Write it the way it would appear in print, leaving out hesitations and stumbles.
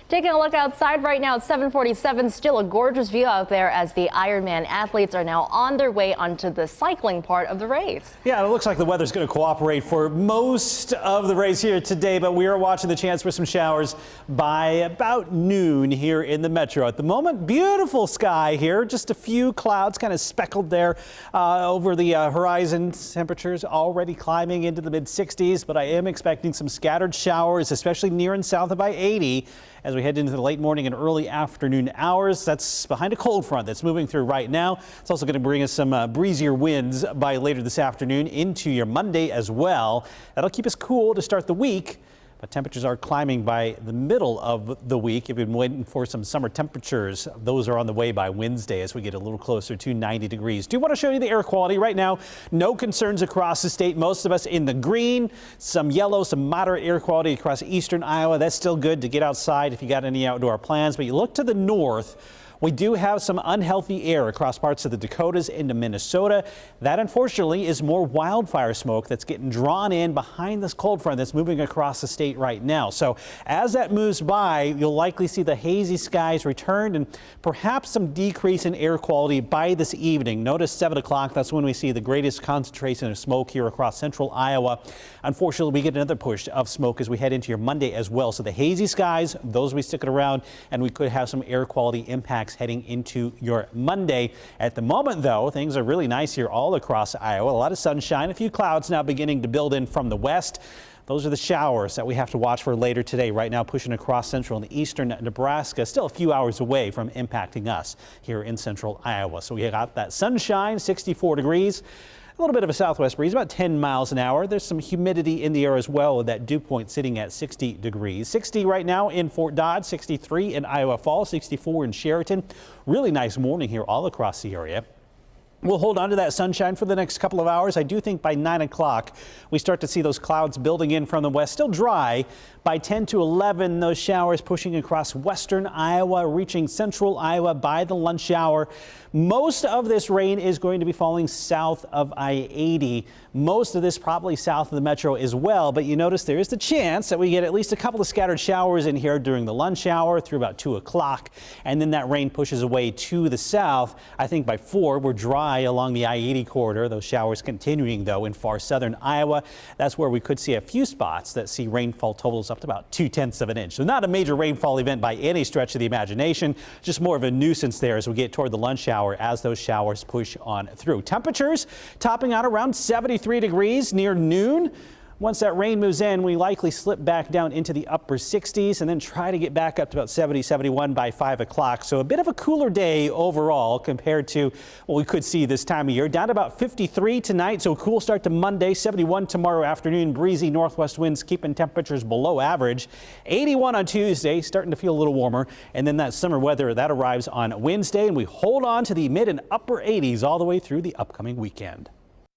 Taking a look outside right now at 7:47, still a gorgeous view out there as the Ironman athletes are now on their way onto the cycling part of the race. Yeah, it looks like the weather's going to cooperate for most of the race here today, but we are watching the chance for some showers by about noon here in the metro. At the moment, beautiful sky here, just a few clouds kind of speckled there over the horizon. Temperatures already climbing into the mid-60s, but I am expecting some scattered showers, especially near and south of I-80 as we head into the late morning and early afternoon hours. That's behind a cold front that's moving through right now. It's also going to bring us some breezier winds by later this afternoon into your Monday as well. That'll keep us cool to start the week. But temperatures are climbing by the middle of the week. If you've been waiting for some summer temperatures, those are on the way by Wednesday as we get a little closer to 90 degrees. Do want to show you the air quality right now. No concerns across the state. Most of us in the green, some yellow, some moderate air quality across eastern Iowa. That's still good to get outside if you got any outdoor plans. But you look to the north. We do have some unhealthy air across parts of the Dakotas into Minnesota. That, unfortunately, is more wildfire smoke that's getting drawn in behind this cold front that's moving across the state right now. So as that moves by, you'll likely see the hazy skies return and perhaps some decrease in air quality by this evening. Notice 7 o'clock, that's when we see the greatest concentration of smoke here across central Iowa. Unfortunately, we get another push of smoke as we head into your Monday as well. So the hazy skies, those will be sticking around, and we could have some air quality impacts heading into your Monday. At the moment, though, things are really nice here all across Iowa. A lot of sunshine, a few clouds now beginning to build in from the west. Those are the showers that we have to watch for later today. Right now, pushing across central and eastern Nebraska, still a few hours away from impacting us here in central Iowa. So we got that sunshine, 64 degrees. A little bit of a southwest breeze, about 10 miles an hour. There's some humidity in the air as well, with that dew point sitting at 60 degrees. 60 right now in Fort Dodge, 63 in Iowa Falls, 64 in Sheraton. Really nice morning here all across the area. We'll hold on to that sunshine for the next couple of hours. I do think by 9 o'clock we start to see those clouds building in from the west. Still dry. By 10 to 11, those showers pushing across western Iowa, reaching central Iowa by the lunch hour. Most of this rain is going to be falling south of I-80. Most of this probably south of the metro as well. But you notice there is the chance that we get at least a couple of scattered showers in here during the lunch hour through about 2 o'clock. And then that rain pushes away to the south. I think by 4, we're dry along the I-80 corridor. Those showers continuing, though, in far southern Iowa. That's where we could see a few spots that see rainfall totals up to about 0.2 of an inch. So not a major rainfall event by any stretch of the imagination, just more of a nuisance there as we get toward the lunch hour as those showers push on through. Temperatures topping out around 73 degrees near noon. Once that rain moves in, we likely slip back down into the upper 60s and then try to get back up to about 70, 71 by 5 o'clock. So a bit of a cooler day overall compared to what we could see this time of year. Down to about 53 tonight, so a cool start to Monday. 71 tomorrow afternoon. Breezy northwest winds keeping temperatures below average. 81 on Tuesday, starting to feel a little warmer. And then that summer weather, that arrives on Wednesday. And we hold on to the mid and upper 80s all the way through the upcoming weekend.